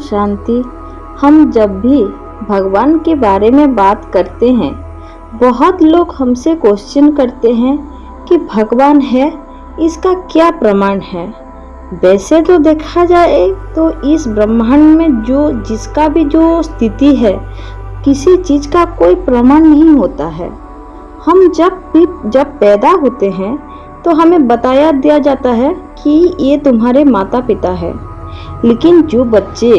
शांति। हम जब भी भगवान के बारे में बात करते हैं, बहुत लोग हमसे क्वेश्चन करते हैं कि भगवान है, इसका क्या प्रमाण है। वैसे तो देखा जाए तो इस ब्रह्मांड में जिसका भी जो स्थिति है, किसी चीज का कोई प्रमाण नहीं होता है। हम जब पैदा होते हैं तो हमें बताया दिया जाता है कि ये तुम्हारे माता पिता है, लेकिन जो बच्चे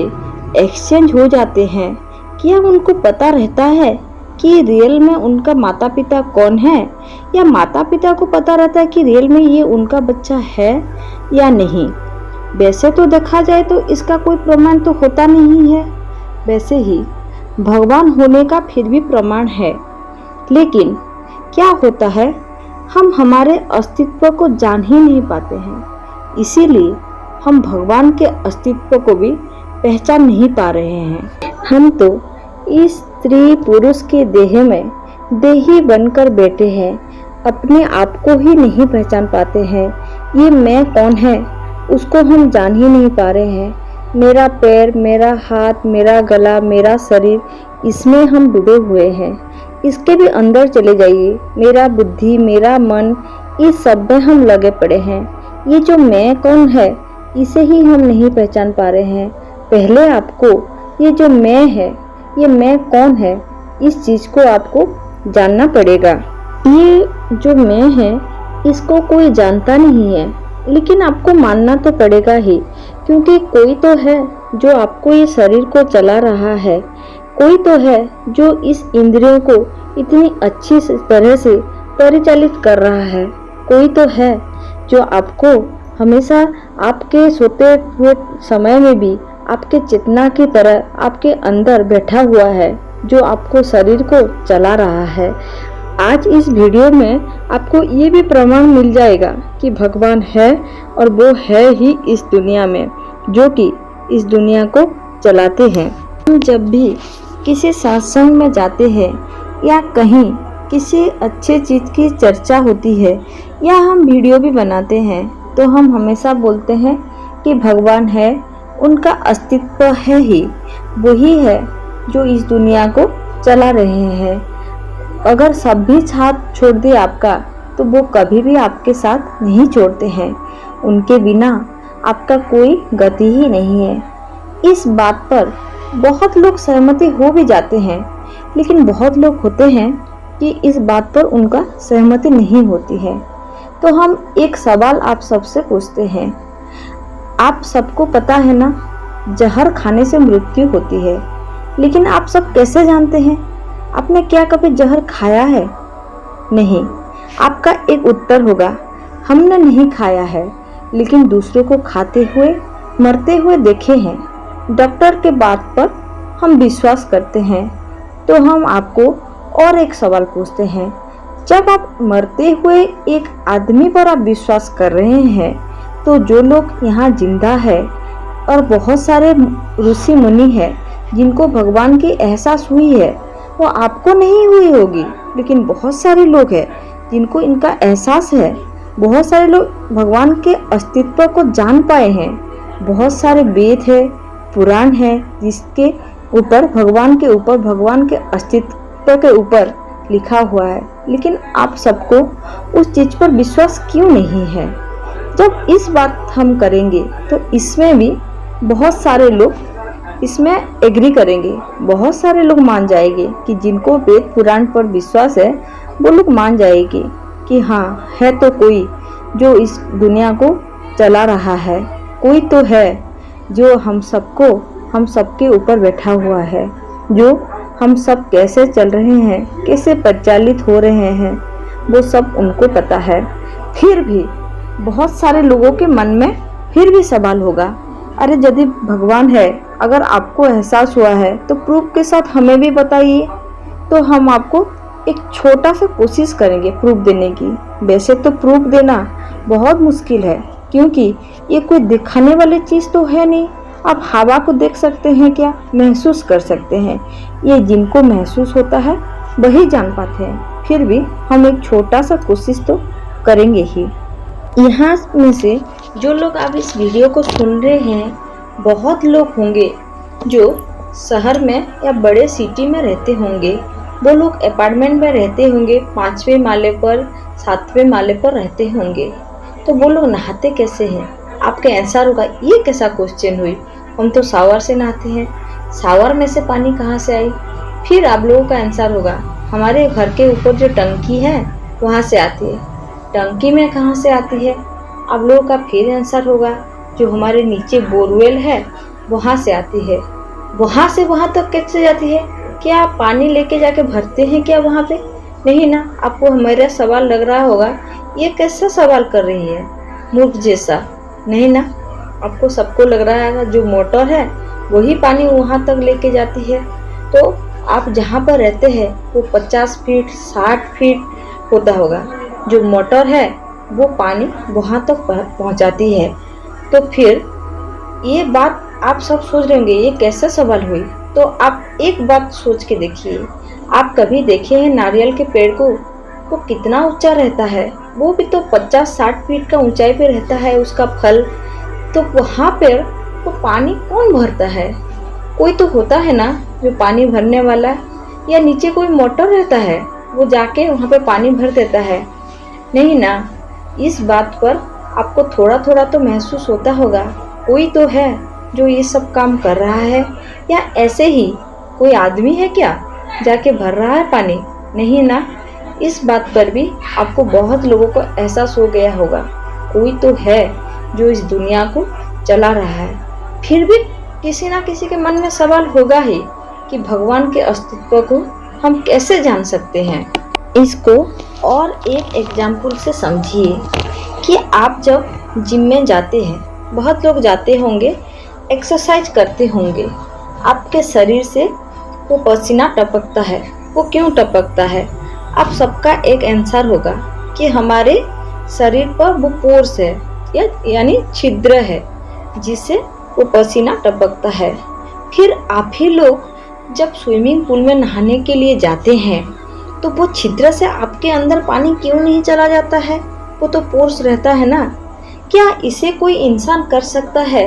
एक्सचेंज हो जाते हैं, क्या उनको पता रहता है कि रियल में उनका माता पिता कौन है, या माता पिता को पता रहता है कि रियल में ये उनका बच्चा है या नहीं। वैसे तो देखा जाए तो इसका कोई प्रमाण तो होता नहीं है। वैसे ही भगवान होने का फिर भी प्रमाण है, लेकिन क्या होता है, हम हमारे अस्तित्व को जान ही नहीं पाते हैं। इसीलिए हम भगवान के अस्तित्व को भी पहचान नहीं पा रहे हैं। हम तो इस स्त्री पुरुष के देह में देही बनकर बैठे हैं, अपने आप को ही नहीं पहचान पाते हैं। ये मैं कौन है उसको हम जान ही नहीं पा रहे हैं। मेरा पैर, मेरा हाथ, मेरा गला, मेरा शरीर, इसमें हम डूबे हुए हैं। इसके भी अंदर चले जाइए, मेरा बुद्धि, मेरा मन, इस सब में हम लगे पड़े हैं। ये जो मैं कौन है, इसे ही हम नहीं पहचान पा रहे हैं। पहले आपको ये जो मैं है, ये मैं कौन है, इस चीज को आपको जानना पड़ेगा। ये जो मैं है, इसको कोई जानता नहीं है, लेकिन आपको मानना तो पड़ेगा ही, क्योंकि कोई तो है जो आपको ये शरीर को चला रहा है। कोई तो है जो इस इंद्रियों को इतनी अच्छी तरह से परिचालित कर रहा है। कोई तो है जो आपको हमेशा आपके सोते हुए समय में भी आपके चेतना की तरह आपके अंदर बैठा हुआ है, जो आपको शरीर को चला रहा है। आज इस वीडियो में आपको ये भी प्रमाण मिल जाएगा कि भगवान है, और वो है ही इस दुनिया में, जो कि इस दुनिया को चलाते हैं। हम जब भी किसी सत्संग में जाते हैं या कहीं किसी अच्छे चीज़ की चर्चा होती है, या हम वीडियो भी बनाते हैं, तो हम हमेशा बोलते हैं कि भगवान है, उनका अस्तित्व है ही, वही है जो इस दुनिया को चला रहे हैं। अगर सब भी साथ छोड़ दे आपका, तो वो कभी भी आपके साथ नहीं छोड़ते हैं। उनके बिना आपका कोई गति ही नहीं है। इस बात पर बहुत लोग सहमति हो भी जाते हैं, लेकिन बहुत लोग होते हैं कि इस बात पर उनका सहमति नहीं होती है। तो हम एक सवाल आप सबसे पूछते हैं। आप सबको पता है ना, जहर खाने से मृत्यु होती है, लेकिन आप सब कैसे जानते हैं? आपने क्या कभी जहर खाया है? नहीं। आपका एक उत्तर होगा, हमने नहीं खाया है, लेकिन दूसरों को खाते हुए, मरते हुए देखे हैं। डॉक्टर के बात पर हम विश्वास करते हैं। तो हम आपको और एक सवाल पूछते हैं, जब आप मरते हुए एक आदमी पर आप विश्वास कर रहे हैं, तो जो लोग यहाँ जिंदा है और बहुत सारे ऋषि मुनि हैं जिनको भगवान की एहसास हुई है, वो आपको नहीं हुई होगी, लेकिन बहुत सारे लोग हैं जिनको इनका एहसास है। बहुत सारे लोग भगवान के अस्तित्व को जान पाए हैं। बहुत सारे वेद है, पुराण है, जिसके ऊपर भगवान के अस्तित्व के ऊपर लिखा हुआ है, लेकिन आप सबको उस चीज पर विश्वास क्यों नहीं है? जब इस बात हम करेंगे तो इसमें भी बहुत सारे लोग इसमें एग्री करेंगे। बहुत सारे लोग मान जाएंगे कि जिनको वेद पुराण पर विश्वास है, वो लोग मान जाएंगे कि हाँ, है तो कोई जो इस दुनिया को चला रहा है। कोई तो है जो हम सबके ऊपर बैठा हुआ है, जो हम सब कैसे चल रहे हैं, कैसे परिचालित हो रहे हैं, वो सब उनको पता है। फिर भी बहुत सारे लोगों के मन में फिर भी सवाल होगा, अरे यदि भगवान है, अगर आपको एहसास हुआ है, तो प्रूफ के साथ हमें भी बताइए। तो हम आपको एक छोटा सा कोशिश करेंगे प्रूफ देने की। वैसे तो प्रूफ देना बहुत मुश्किल है, क्योंकि ये कोई दिखाने वाली चीज़ तो है नहीं। आप हवा को देख सकते हैं क्या? महसूस कर सकते हैं। ये जिनको महसूस होता है वही जान पाते हैं। फिर भी हम एक छोटा सा कोशिश तो करेंगे ही। यहाँ में से जो लोग आप इस वीडियो को सुन रहे हैं, बहुत लोग होंगे जो शहर में या बड़े सिटी में रहते होंगे, वो लोग अपार्टमेंट में रहते होंगे, 5वें माले पर 7वें माले पर रहते होंगे, तो वो लोग नहाते कैसे हैं? आपका आंसर होगा ये कैसा क्वेश्चन हुई, हम तो शावर से नहाते हैं, शावर में से पानी कहाँ से आई? फिर आप लोगों का आंसर होगा हमारे घर के ऊपर जो टंकी है वहाँ से आती है। टंकी में कहाँ से आती है? आप लोगों का फिर आंसर होगा जो हमारे नीचे बोरवेल है वहाँ से आती है। वहाँ से वहाँ तक कैसे जाती है? क्या आप पानी लेके जाके भरते हैं क्या वहाँ पे? नहीं ना। आपको हमारा सवाल लग रहा होगा ये कैसा सवाल कर रही है, मूर्ख जैसा। नहीं ना, आपको सबको लग रहा है जो मोटर है वही पानी वहाँ तक लेके जाती है। तो आप जहाँ पर रहते हैं वो 50 फीट 60 फीट होता होगा, जो मोटर है वो पानी वहाँ तक पहुँचाती है। तो फिर ये बात आप सब सोच रहे होंगे ये कैसा सवाल हुई। तो आप एक बात सोच के देखिए, आप कभी देखे हैं नारियल के पेड़ को? वो कितना ऊंचा रहता है, वो भी तो 50-60 फीट का ऊंचाई पे रहता है उसका फल। तो वहाँ पर वो पानी कौन भरता है? कोई तो होता है ना जो पानी भरने वाला, या नीचे कोई मोटर रहता है वो जाके वहाँ पे पानी भर देता है? नहीं ना। इस बात पर आपको थोड़ा थोड़ा तो महसूस होता होगा कोई तो है जो ये सब काम कर रहा है, या ऐसे ही कोई आदमी है क्या जाके भर रहा है पानी? नहीं ना। इस बात पर भी आपको बहुत लोगों को एहसास हो गया होगा कोई तो है जो इस दुनिया को चला रहा है। फिर भी किसी ना किसी के मन में सवाल होगा ही कि भगवान के अस्तित्व को हम कैसे जान सकते हैं। इसको और एक एग्जाम्पल से समझिए कि आप जब जिम में जाते हैं, बहुत लोग जाते होंगे, एक्सरसाइज करते होंगे, आपके शरीर से वो पसीना टपकता है। वो क्यों टपकता है? आप सबका एक आंसर होगा कि हमारे शरीर पर वो पोर्स है यानी छिद्र है जिससे वो पसीना टपकता है। फिर आप ही लोग जब स्विमिंग पूल में नहाने के लिए जाते हैं तो वो छिद्र से आपके अंदर पानी क्यों नहीं चला जाता है? वो तो पोर्स रहता है ना। क्या इसे कोई इंसान कर सकता है?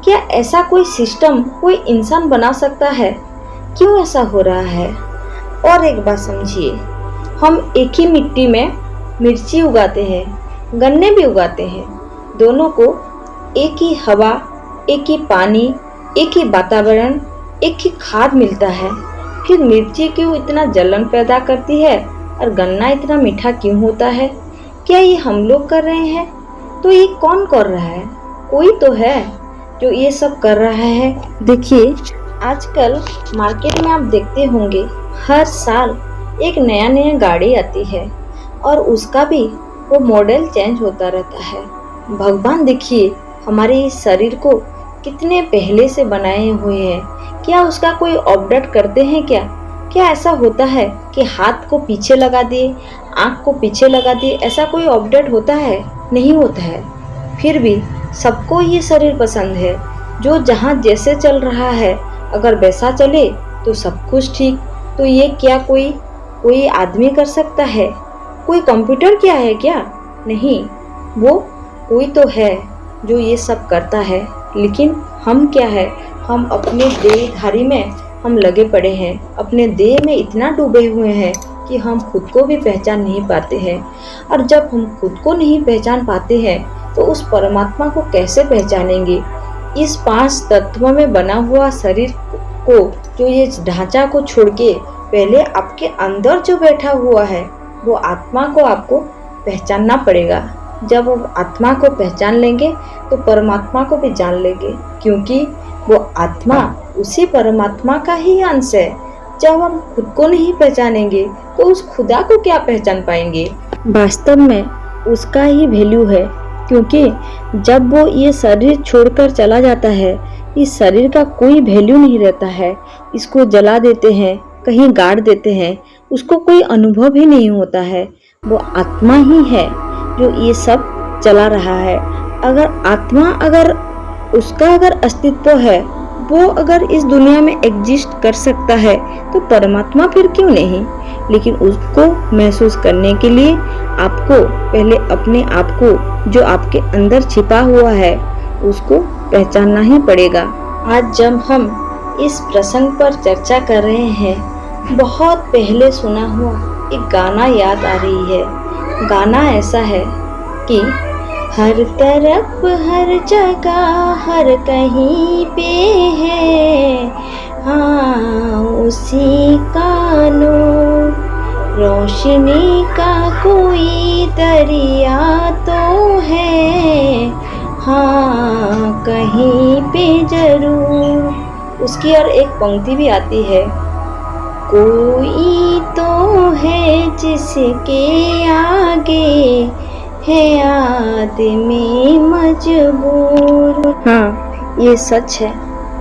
क्या ऐसा कोई सिस्टम कोई इंसान बना सकता है? क्यों ऐसा हो रहा है? और एक बात समझिए, हम एक ही मिट्टी में मिर्ची उगाते हैं, गन्ने भी उगाते हैं, दोनों को एक ही हवा, एक ही पानी, एक ही वातावरण, एक ही खाद मिलता है। फिर मिर्ची क्यों इतना जलन पैदा करती है और गन्ना इतना मीठा क्यों होता है? क्या ये हम लोग कर रहे हैं? तो ये कौन कर रहा है? कोई तो है जो ये सब कर रहा है। देखिए आजकल मार्केट में आप देखते होंगे हर साल एक नया नया गाड़ी आती है और उसका भी वो मॉडल चेंज होता रहता है। भगवान देखिए हमारे इस शरीर को कितने पहले से बनाए हुए हैं, क्या उसका कोई अपडेट करते हैं क्या? क्या ऐसा होता है कि हाथ को पीछे लगा दिए, आँख को पीछे लगा दिए, ऐसा कोई अपडेट होता है? नहीं होता है। फिर भी सबको ये शरीर पसंद है, जो जहाँ जैसे चल रहा है अगर वैसा चले तो सब कुछ ठीक। तो ये क्या कोई आदमी कर सकता है? कोई कंप्यूटर क्या है क्या? नहीं, वो कोई तो है जो ये सब करता है। लेकिन हम क्या है, हम अपने देहधारी में हम लगे पड़े हैं, अपने देह में इतना डूबे हुए हैं कि हम खुद को भी पहचान नहीं पाते हैं। और जब हम खुद को नहीं पहचान पाते हैं तो उस परमात्मा को कैसे पहचानेंगे? इस 5 तत्वों में बना हुआ शरीर को, जो ये ढांचा को छोड़ के पहले आपके अंदर जो बैठा हुआ है वो आत्मा को आपको पहचानना पड़ेगा। जब वो आत्मा को पहचान लेंगे तो परमात्मा को भी जान लेंगे, क्योंकि वो आत्मा उसी परमात्मा का ही अंश है। जब हम खुद को नहीं पहचानेंगे तो उस खुदा को क्या पहचान पाएंगे? वास्तव में उसका ही वैल्यू है, क्योंकि जब वो ये शरीर छोड़कर चला जाता है, इस शरीर का कोई वैल्यू नहीं रहता है। इसको जला देते हैं, कहीं गाड़ देते हैं, उसको कोई अनुभव ही नहीं होता है। वो आत्मा ही है जो ये सब चला रहा है। अगर आत्मा उसका अस्तित्व है, वो अगर इस दुनिया में एग्जिस्ट कर सकता है तो परमात्मा फिर क्यों नहीं? लेकिन उसको महसूस करने के लिए आपको पहले अपने आप को, जो आपके अंदर छिपा हुआ है, उसको पहचानना ही पड़ेगा। आज जब हम इस प्रसंग पर चर्चा कर रहे हैं। बहुत पहले सुना हुआ एक गाना याद आ रही है। गाना ऐसा है कि हर तरफ हर जगह हर कहीं पे है, हाँ उसी का नूर, रोशनी का कोई दरिया तो है, हाँ कहीं पे जरूर। उसकी और एक पंक्ति भी आती है, कोई तो है जिसके आगे है आदमी मजबूर। हाँ ये सच है,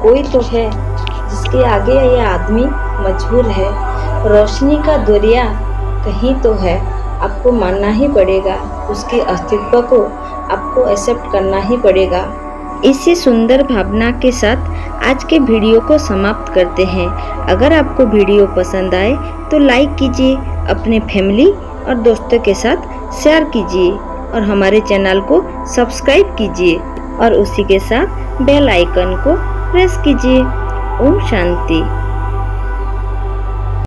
कोई तो है जिसके आगे ये आदमी मजबूर है। रोशनी का दरिया कहीं तो है, आपको मानना ही पड़ेगा, उसके अस्तित्व को आपको एक्सेप्ट करना ही पड़ेगा। इसी सुंदर भावना के साथ आज के वीडियो को समाप्त करते हैं। अगर आपको वीडियो पसंद आए तो लाइक कीजिए, अपने फैमिली और दोस्तों के साथ शेयर कीजिए और हमारे चैनल को सब्सक्राइब कीजिए और उसी के साथ बेल आइकन को प्रेस कीजिए। ओम शांति।